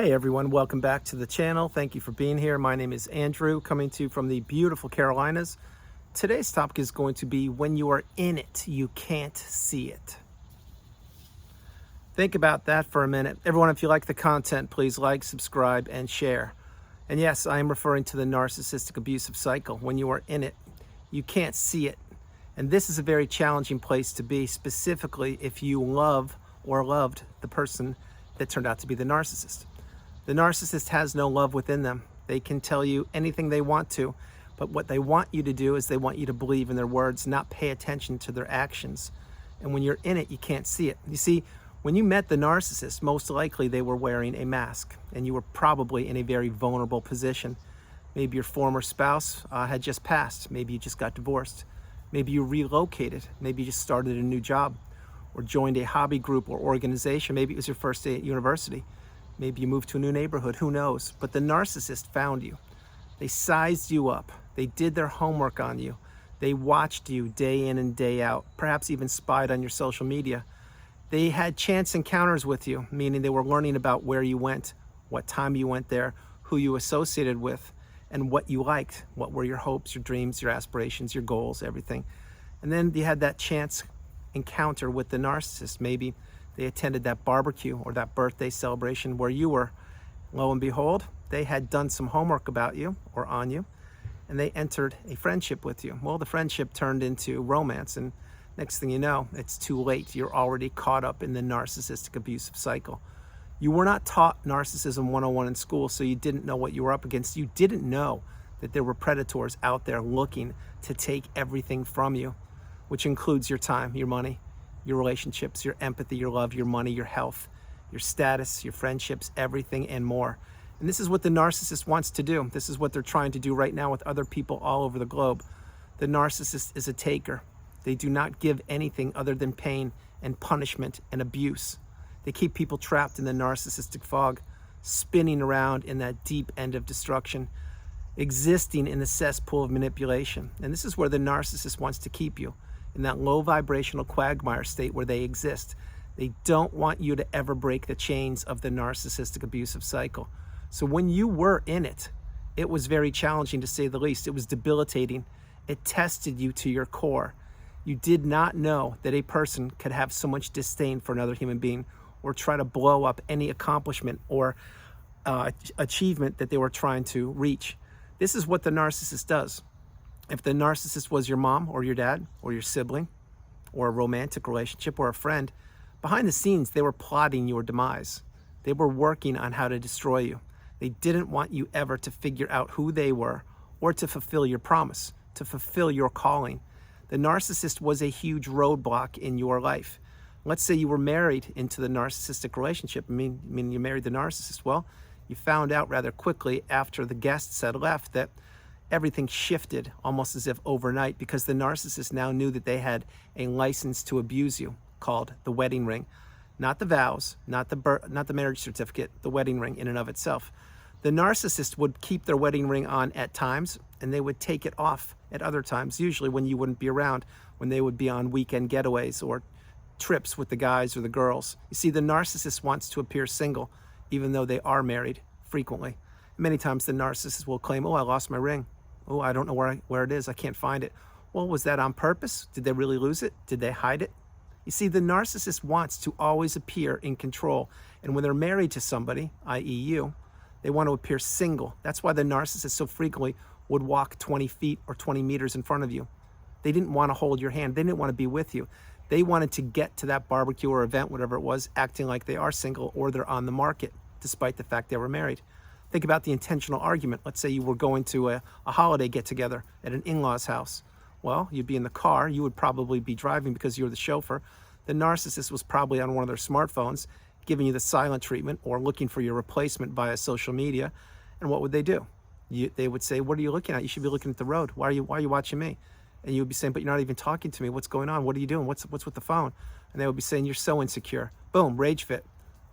Hey everyone, welcome back to the channel. Thank you for being here. My name is Andrew, coming to you from the beautiful Carolinas. Today's topic is going to be when you are in it, you can't see it. Think about that for a minute. Everyone, if you like the content, please like, subscribe, and share. And yes, I am referring to the narcissistic abusive cycle. When you are in it, you can't see it. And this is a very challenging place to be, specifically if you love or loved the person that turned out to be the narcissist. The narcissist has no love within them. They can tell you anything they want to, but what they want you to do is they want you to believe in their words, not pay attention to their actions. And when you're in it, you can't see it. You see, when you met the narcissist, most likely they were wearing a mask, and you were probably in a very vulnerable position. Maybe your former spouse had just passed. Maybe you just got divorced. Maybe you relocated. Maybe you just started a new job or joined a hobby group or organization. Maybe it was your first day at university. Maybe you moved to a new neighborhood, who knows? But the narcissist found you. They sized you up. They did their homework on you. They watched you day in and day out, perhaps even spied on your social media. They had chance encounters with you, meaning they were learning about where you went, what time you went there, who you associated with, and what you liked. What were your hopes, your dreams, your aspirations, your goals, everything. And then you had that chance encounter with the narcissist. Maybe they attended that barbecue or that birthday celebration where you were. Lo and behold, they had done some homework about you or on you, and they entered a friendship with you. Well, the friendship turned into romance, and next thing you know, it's too late. You're already caught up in the narcissistic abusive cycle. You were not taught Narcissism 101 in school, so you didn't know what you were up against. You didn't know that there were predators out there looking to take everything from you, which includes your time, your money, your relationships, your empathy, your love, your money, your health, your status, your friendships, everything and more. And this is what the narcissist wants to do. This is what they're trying to do right now with other people all over the globe. The narcissist is a taker. They do not give anything other than pain and punishment and abuse. They keep people trapped in the narcissistic fog, spinning around in that deep end of destruction, existing in the cesspool of manipulation. And this is where the narcissist wants to keep you, in that low vibrational quagmire state where they exist. They don't want you to ever break the chains of the narcissistic abusive cycle. So when you were in it, it was very challenging to say the least. It was debilitating. It tested you to your core. You did not know that a person could have so much disdain for another human being or try to blow up any accomplishment or achievement that they were trying to reach. This is what the narcissist does. If the narcissist was your mom or your dad or your sibling or a romantic relationship or a friend, behind the scenes, they were plotting your demise. They were working on how to destroy you. They didn't want you ever to figure out who they were or to fulfill your promise, to fulfill your calling. The narcissist was a huge roadblock in your life. Let's say you were married into the narcissistic relationship. I mean, you married the narcissist. Well, you found out rather quickly after the guests had left that everything shifted almost as if overnight, because the narcissist now knew that they had a license to abuse you called the wedding ring. Not the vows, not the marriage certificate, the wedding ring in and of itself. The narcissist would keep their wedding ring on at times, and they would take it off at other times, usually when you wouldn't be around, when they would be on weekend getaways or trips with the guys or the girls. You see, the narcissist wants to appear single, even though they are married frequently. Many times the narcissist will claim, oh, I lost my ring. Oh, I don't know where it is. I can't find it. Well, was that on purpose? Did they really lose it? Did they hide it? You see, the narcissist wants to always appear in control. And when they're married to somebody, i.e. you, they want to appear single. That's why the narcissist so frequently would walk 20 feet or 20 meters in front of you. They didn't want to hold your hand. They didn't want to be with you. They wanted to get to that barbecue or event, whatever it was, acting like they are single or they're on the market, despite the fact they were married. Think about the intentional argument. Let's say you were going to a holiday get-together at an in-law's house. Well, you'd be in the car. You would probably be driving because you were the chauffeur. The narcissist was probably on one of their smartphones, giving you the silent treatment or looking for your replacement via social media. And what would they do? They would say, what are you looking at? You should be looking at the road. Why are you watching me? And you would be saying, but you're not even talking to me. What's going on? What are you doing? What's with the phone? And they would be saying, you're so insecure. Boom, rage fit.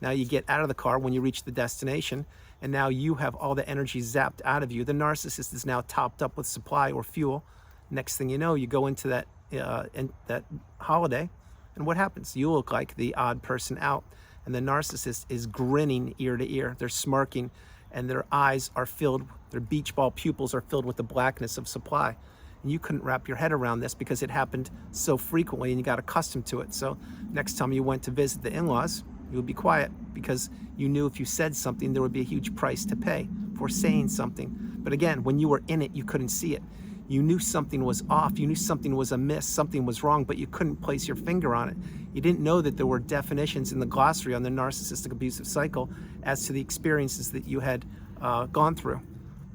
Now you get out of the car when you reach the destination, and now you have all the energy zapped out of you. The narcissist is now topped up with supply or fuel. Next thing you know, you go into that holiday, and what happens? You look like the odd person out. And the narcissist is grinning ear to ear. They're smirking, and their eyes are filled, their beach ball pupils are filled with the blackness of supply. And you couldn't wrap your head around this because it happened so frequently and you got accustomed to it. So next time you went to visit the in-laws, you would be quiet because you knew if you said something, there would be a huge price to pay for saying something. But again, when you were in it, you couldn't see it. You knew something was off, you knew something was amiss, something was wrong, but you couldn't place your finger on it. You didn't know that there were definitions in the glossary on the narcissistic abusive cycle as to the experiences that you had gone through.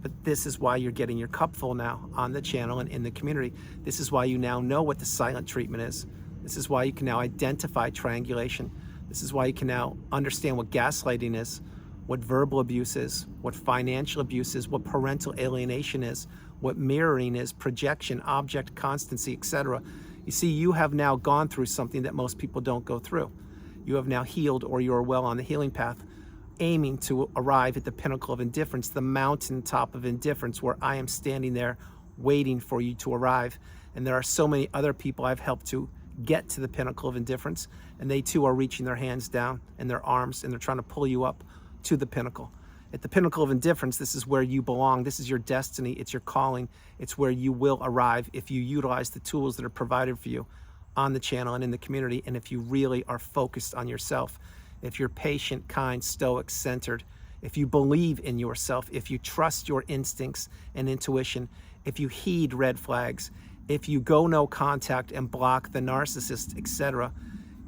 But this is why you're getting your cup full now on the channel and in the community. This is why you now know what the silent treatment is. This is why you can now identify triangulation. This is why you can now understand what gaslighting is, what verbal abuse is, what financial abuse is, what parental alienation is, what mirroring is, projection, object constancy, etc. You see, you have now gone through something that most people don't go through. You have now healed, or you're well on the healing path, aiming to arrive at the pinnacle of indifference, the mountaintop of indifference, where I am standing there waiting for you to arrive. And there are so many other people I've helped to get to the pinnacle of indifference, and they too are reaching their hands down and their arms, and they're trying to pull you up to the pinnacle. At the pinnacle of indifference, this is where you belong. This is your destiny. It's your calling. It's where you will arrive if you utilize the tools that are provided for you on the channel and in the community, and if you really are focused on yourself. If you're patient, kind, stoic, centered, if you believe in yourself, if you trust your instincts and intuition, if you heed red flags, if you go no contact and block the narcissist, etc.,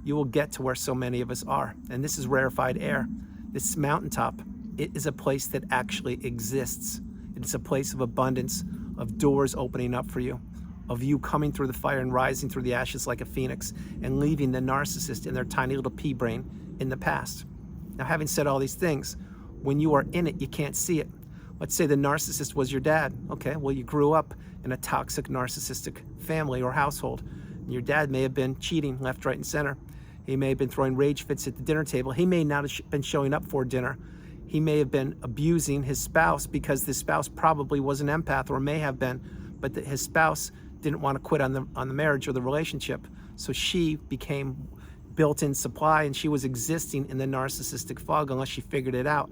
you will get to where so many of us are. And this is rarefied air. This mountaintop, it is a place that actually exists. It is a place of abundance, of doors opening up for you, of you coming through the fire and rising through the ashes like a phoenix and leaving the narcissist in their tiny little pea brain in the past. Now, having said all these things, when you are in it, you can't see it. Let's say the narcissist was your dad. Okay, well, you grew up in a toxic narcissistic family or household. Your dad may have been cheating left, right, and center. He may have been throwing rage fits at the dinner table. He may not have been showing up for dinner. He may have been abusing his spouse because the spouse probably was an empath, or may have been, but his spouse didn't want to quit on the marriage or the relationship. So she became built-in supply, and she was existing in the narcissistic fog unless she figured it out.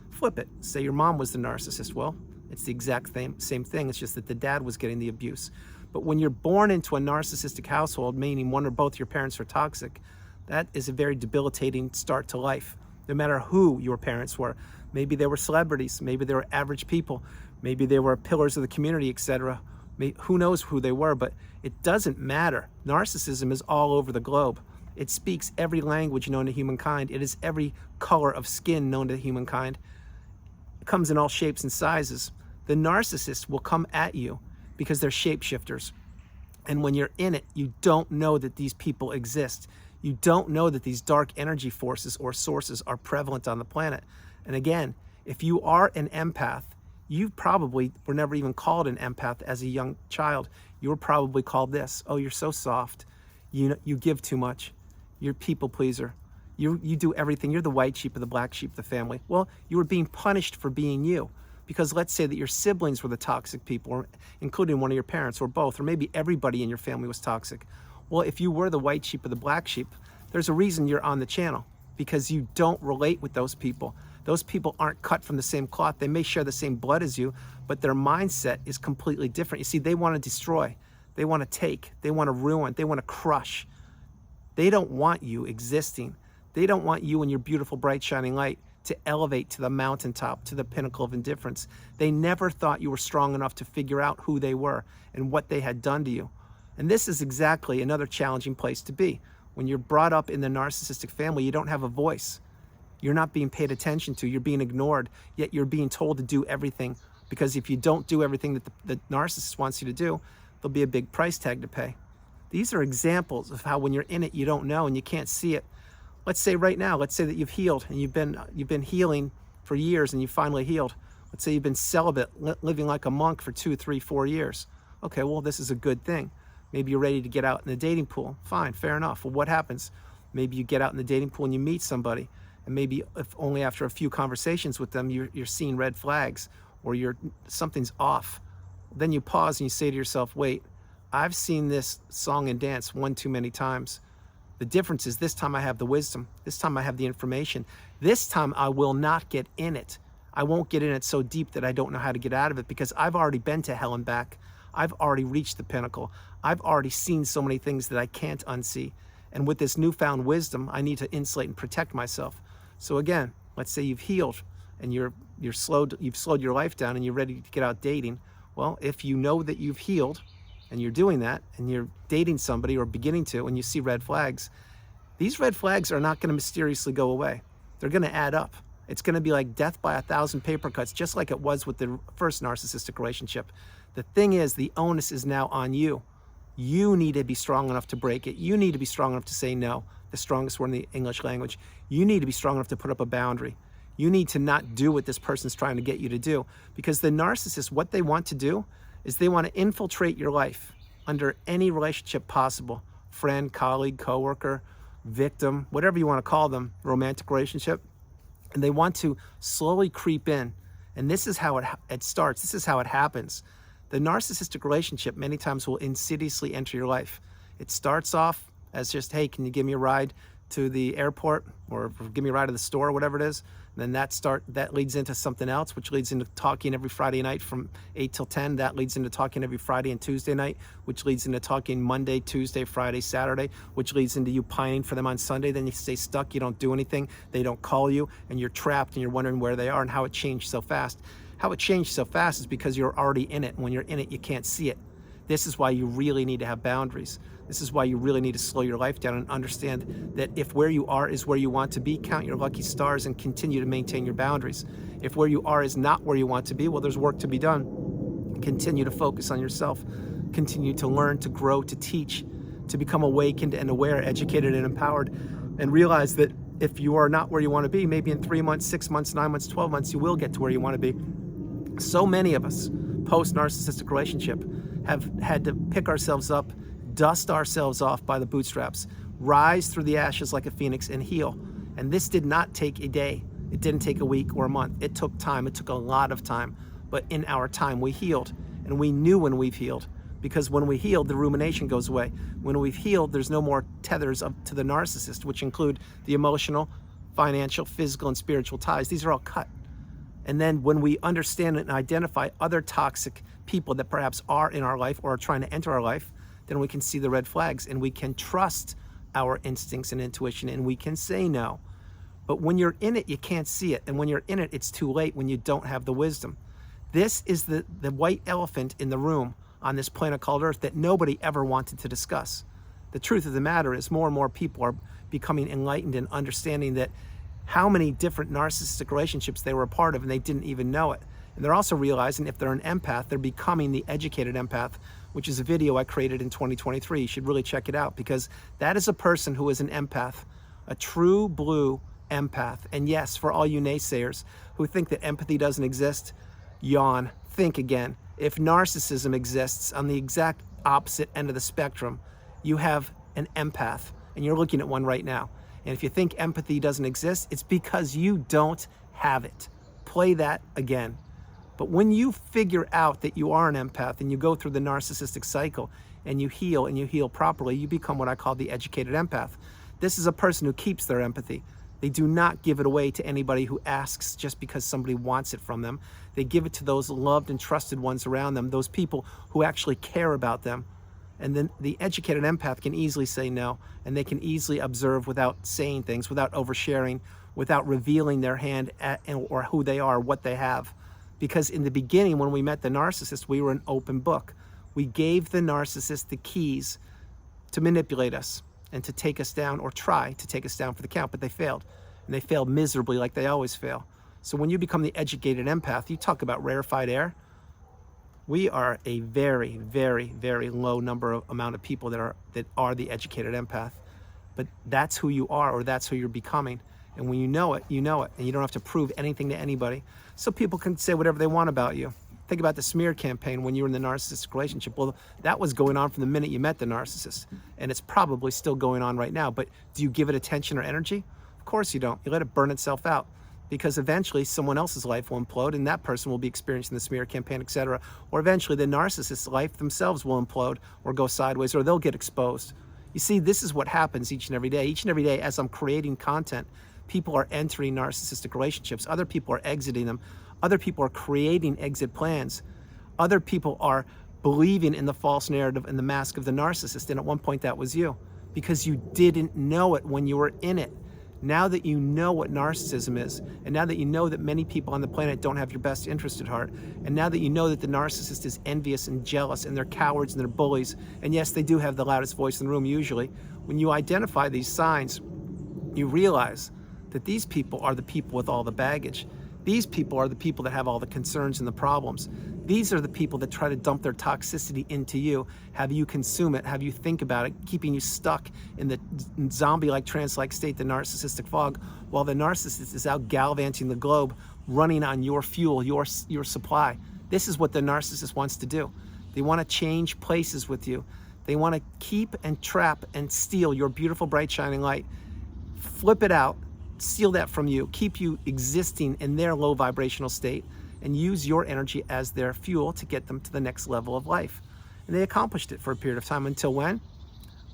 Flip it. Say your mom was the narcissist. Well, it's the exact same thing. It's just that the dad was getting the abuse. But when you're born into a narcissistic household, meaning one or both your parents are toxic, that is a very debilitating start to life. No matter who your parents were. Maybe they were celebrities. Maybe they were average people. Maybe they were pillars of the community, etc. Who knows who they were, but it doesn't matter. Narcissism is all over the globe. It speaks every language known to humankind. It is every color of skin known to humankind. It comes in all shapes and sizes. The narcissist will come at you because they're shapeshifters. And when you're in it, you don't know that these people exist. You don't know that these dark energy forces or sources are prevalent on the planet. And again, if you are an empath, you probably were never even called an empath as a young child. You were probably called this. Oh, you're so soft. You give too much. You're a people pleaser. You do everything. You're the white sheep of the black sheep of the family. Well, you were being punished for being you. Because let's say that your siblings were the toxic people, or including one of your parents, or both, or maybe everybody in your family was toxic. Well, if you were the white sheep of the black sheep, there's a reason you're on the channel, because you don't relate with those people. Those people aren't cut from the same cloth. They may share the same blood as you, but their mindset is completely different. You see, they want to destroy. They want to take. They want to ruin. They want to crush. They don't want you existing. They don't want you and your beautiful, bright, shining light to elevate to the mountaintop, to the pinnacle of indifference. They never thought you were strong enough to figure out who they were and what they had done to you. And this is exactly another challenging place to be. When you're brought up in the narcissistic family, you don't have a voice. You're not being paid attention to. You're being ignored, yet you're being told to do everything. Because if you don't do everything that the narcissist wants you to do, there'll be a big price tag to pay. These are examples of how when you're in it, you don't know and you can't see it. Let's say right now, let's say that you've healed and you've been healing for years and you finally healed. Let's say you've been celibate, living like a monk for 2, 3, 4 years. Okay, well, this is a good thing. Maybe you're ready to get out in the dating pool. Fine, fair enough. Well, what happens? Maybe you get out in the dating pool and you meet somebody, and maybe if only after a few conversations with them, you're seeing red flags, or something's off. Then you pause and you say to yourself, wait, I've seen this song and dance one too many times. The difference is this time I have the wisdom. This time I have the information. This time I will not get in it. I won't get in it so deep that I don't know how to get out of it, because I've already been to hell and back. I've already reached the pinnacle. I've already seen so many things that I can't unsee. And with this newfound wisdom, I need to insulate and protect myself. So again, let's say you've healed and you've slowed your life down and you're ready to get out dating. Well, if you know that you've healed and you're doing that and you're dating somebody or beginning to, and you see red flags, these red flags are not going to mysteriously go away. They're going to add up. It's going to be like death by 1,000 paper cuts, just like it was with the first narcissistic relationship. The thing is, the onus is now on you. You need to be strong enough to break it. You need to be strong enough to say no, the strongest word in the English language. You need to be strong enough to put up a boundary. You need to not do what this person's trying to get you to do. Because the narcissist, what they want to do is they want to infiltrate your life under any relationship possible. Friend, colleague, coworker, victim, whatever you want to call them, romantic relationship. And they want to slowly creep in. And this is how it starts. This is how it happens. The narcissistic relationship many times will insidiously enter your life. It starts off as just, hey, can you give me a ride to the airport, or give me a ride to the store, or whatever it is. And then that leads into something else, which leads into talking every Friday night from 8 till 10. That leads into talking every Friday and Tuesday night, which leads into talking Monday, Tuesday, Friday, Saturday, which leads into you pining for them on Sunday. Then you stay stuck, you don't do anything, they don't call you, and you're trapped and you're wondering where they are and how it changed so fast. How it changed so fast is because you're already in it. And when you're in it, you can't see it. This is why you really need to have boundaries. This is why you really need to slow your life down and understand that if where you are is where you want to be, count your lucky stars and continue to maintain your boundaries. If where you are is not where you want to be, well, there's work to be done. Continue to focus on yourself. Continue to learn, to grow, to teach, to become awakened and aware, educated and empowered, and realize that if you are not where you want to be, maybe in 3 months, 6 months, 9 months, 12 months, you will get to where you want to be. So many of us, post-narcissistic relationship, have had to pick ourselves up, dust ourselves off by the bootstraps, rise through the ashes like a phoenix and heal. And this did not take a day. It didn't take a week or a month. It took time. It took a lot of time. But in our time, we healed. And we knew when we've healed. Because when we healed, the rumination goes away. When we've healed, there's no more tethers up to the narcissist, which include the emotional, financial, physical, and spiritual ties. These are all cut. And then when we understand and identify other toxic people that perhaps are in our life or are trying to enter our life, then we can see the red flags and we can trust our instincts and intuition and we can say no. But when you're in it, you can't see it. And when you're in it, it's too late when you don't have the wisdom. This is the white elephant in the room on this planet called Earth that nobody ever wanted to discuss. The truth of the matter is more and more people are becoming enlightened and understanding that how many different narcissistic relationships they were a part of and they didn't even know it. And they're also realizing if they're an empath, they're becoming the educated empath, which is a video I created in 2023. You should really check it out because that is a person who is an empath, a true blue empath. And yes, for all you naysayers who think that empathy doesn't exist, yawn, think again. If narcissism exists on the exact opposite end of the spectrum, you have an empath and you're looking at one right now. And if you think empathy doesn't exist, it's because you don't have it. Play that again. But when you figure out that you are an empath and you go through the narcissistic cycle and you heal properly, you become what I call the educated empath. This is a person who keeps their empathy. They do not give it away to anybody who asks just because somebody wants it from them. They give it to those loved and trusted ones around them, those people who actually care about them. And then the educated empath can easily say no, and they can easily observe without saying things, without oversharing, without revealing their hand or who they are, what they have. Because in the beginning, when we met the narcissist, we were an open book. We gave the narcissist the keys to manipulate us and to take us down or try to take us down for the count, but they failed. And they failed miserably like they always fail. So when you become the educated empath, you talk about rarefied air. We are a very, very, very low amount of people that are the educated empath. But that's who you are, or that's who you're becoming. And when you know it, and you don't have to prove anything to anybody. So people can say whatever they want about you. Think about the smear campaign when you were in the narcissistic relationship. Well, that was going on from the minute you met the narcissist. And it's probably still going on right now. But do you give it attention or energy? Of course you don't. You let it burn itself out. Because eventually someone else's life will implode and that person will be experiencing the smear campaign, etc. Or eventually the narcissist's life themselves will implode or go sideways, or they'll get exposed. You see, this is what happens each and every day. Each and every day as I'm creating content, people are entering narcissistic relationships. Other people are exiting them. Other people are creating exit plans. Other people are believing in the false narrative and the mask of the narcissist. And at one point that was you, because you didn't know it when you were in it. Now that you know what narcissism is, and now that you know that many people on the planet don't have your best interest at heart, and now that you know that the narcissist is envious and jealous and they're cowards and they're bullies, and yes, they do have the loudest voice in the room usually, when you identify these signs, you realize that these people are the people with all the baggage. These people are the people that have all the concerns and the problems. These are the people that try to dump their toxicity into you, have you consume it, have you think about it, keeping you stuck in the zombie-like, trance-like state, the narcissistic fog, while the narcissist is out gallivanting the globe, running on your fuel, your supply. This is what the narcissist wants to do. They want to change places with you. They want to keep and trap and steal your beautiful, bright, shining light, flip it out, steal that from you, keep you existing in their low vibrational state, and use your energy as their fuel to get them to the next level of life. And they accomplished it for a period of time. Until when?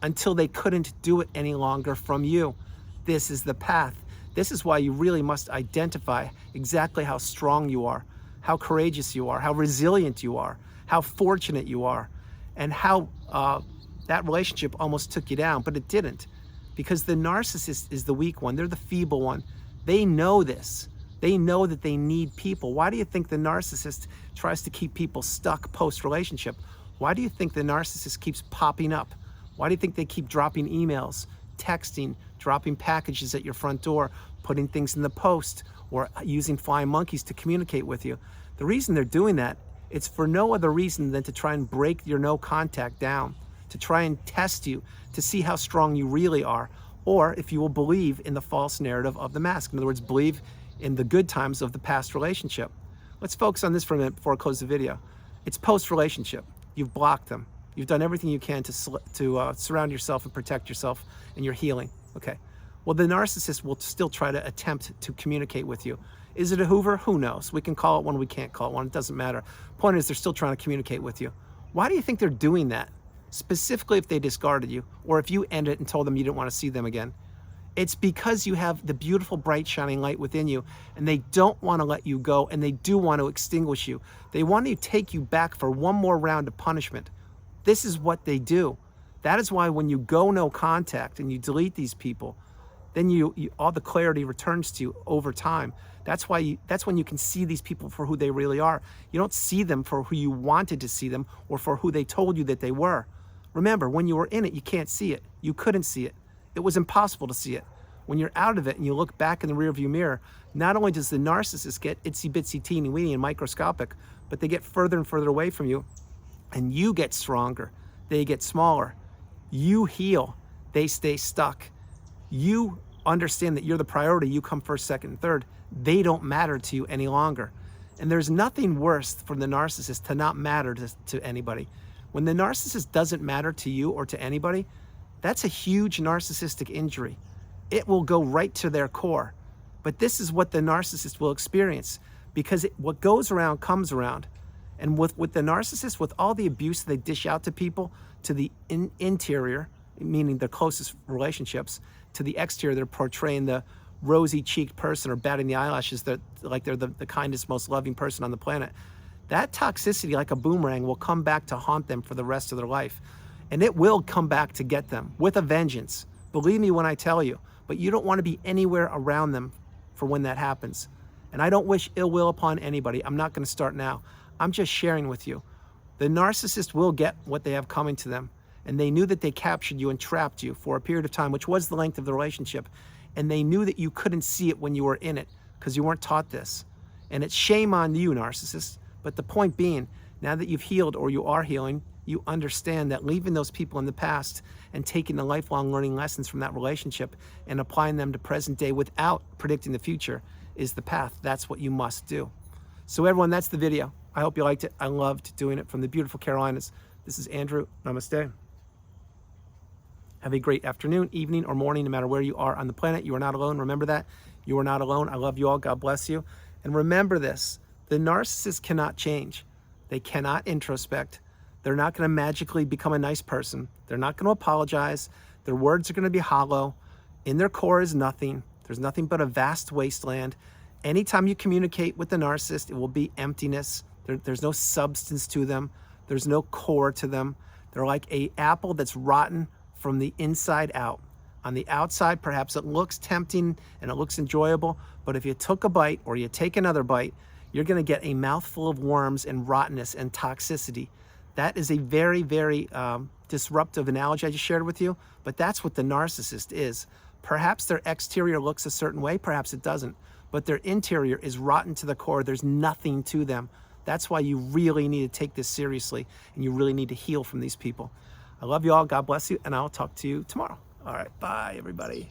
Until they couldn't do it any longer from you. This is the path. This is why you really must identify exactly how strong you are, how courageous you are, how resilient you are, how fortunate you are, and how that relationship almost took you down, but it didn't. Because the narcissist is the weak one. They're the feeble one. They know this. They know that they need people. Why do you think the narcissist tries to keep people stuck post-relationship? Why do you think the narcissist keeps popping up? Why do you think they keep dropping emails, texting, dropping packages at your front door, putting things in the post, or using flying monkeys to communicate with you? The reason they're doing that, it's for no other reason than to try and break your no contact down, to try and test you, to see how strong you really are, or if you will believe in the false narrative of the mask. In other words, believe in the good times of the past relationship. Let's focus on this for a minute before I close the video. It's post-relationship. You've blocked them. You've done everything you can to surround yourself and protect yourself, and you're healing. Okay. Well, the narcissist will still try to attempt to communicate with you. Is it a Hoover? Who knows? We can call it one, we can't call it one. It doesn't matter. Point is, they're still trying to communicate with you. Why do you think they're doing that? Specifically if they discarded you, or if you ended and told them you didn't want to see them again. It's because you have the beautiful, bright, shining light within you, and they don't want to let you go, and they do want to extinguish you. They want to take you back for one more round of punishment. This is what they do. That is why when you go no contact and you delete these people, then all the clarity returns to you over time. That's when you can see these people for who they really are. You don't see them for who you wanted to see them or for who they told you that they were. Remember, when you were in it, you can't see it. You couldn't see it. It was impossible to see it. When you're out of it and you look back in the rearview mirror, not only does the narcissist get itsy bitsy teeny weeny and microscopic, but they get further and further away from you, and you get stronger. They get smaller. You heal. They stay stuck. You understand that you're the priority. You come first, second, and third. They don't matter to you any longer. And there's nothing worse for the narcissist to not matter to anybody. When the narcissist doesn't matter to you or to anybody, that's a huge narcissistic injury. It will go right to their core. But this is what the narcissist will experience, because what goes around comes around. And with the narcissist, with all the abuse they dish out to people, to the interior, meaning the closest relationships, to the exterior, they're portraying the rosy-cheeked person or batting the eyelashes, like they're the kindest, most loving person on the planet. That toxicity, like a boomerang, will come back to haunt them for the rest of their life. And it will come back to get them with a vengeance. Believe me when I tell you. But you don't want to be anywhere around them for when that happens. And I don't wish ill will upon anybody. I'm not going to start now. I'm just sharing with you. The narcissist will get what they have coming to them. And they knew that they captured you and trapped you for a period of time, which was the length of the relationship. And they knew that you couldn't see it when you were in it because you weren't taught this. And it's shame on you, narcissist. But the point being, now that you've healed or you are healing, you understand that leaving those people in the past and taking the lifelong learning lessons from that relationship and applying them to present day without predicting the future is the path. That's what you must do. So everyone, that's the video. I hope you liked it. I loved doing it from the beautiful Carolinas. This is Andrew. Namaste. Have a great afternoon, evening, or morning, no matter where you are on the planet. You are not alone. Remember that. You are not alone. I love you all. God bless you. And remember this. The narcissist cannot change. They cannot introspect. They're not going to magically become a nice person. They're not going to apologize. Their words are going to be hollow. In their core is nothing. There's nothing but a vast wasteland. Anytime you communicate with the narcissist, it will be emptiness. There's no substance to them. There's no core to them. They're like an apple that's rotten from the inside out. On the outside, perhaps it looks tempting and it looks enjoyable, but if you took a bite or you take another bite, you're going to get a mouthful of worms and rottenness and toxicity. That is a very, very disruptive analogy I just shared with you, but that's what the narcissist is. Perhaps their exterior looks a certain way, perhaps it doesn't, but their interior is rotten to the core. There's nothing to them. That's why you really need to take this seriously, and you really need to heal from these people. I love you all. God bless you, and I'll talk to you tomorrow. All right, bye, everybody.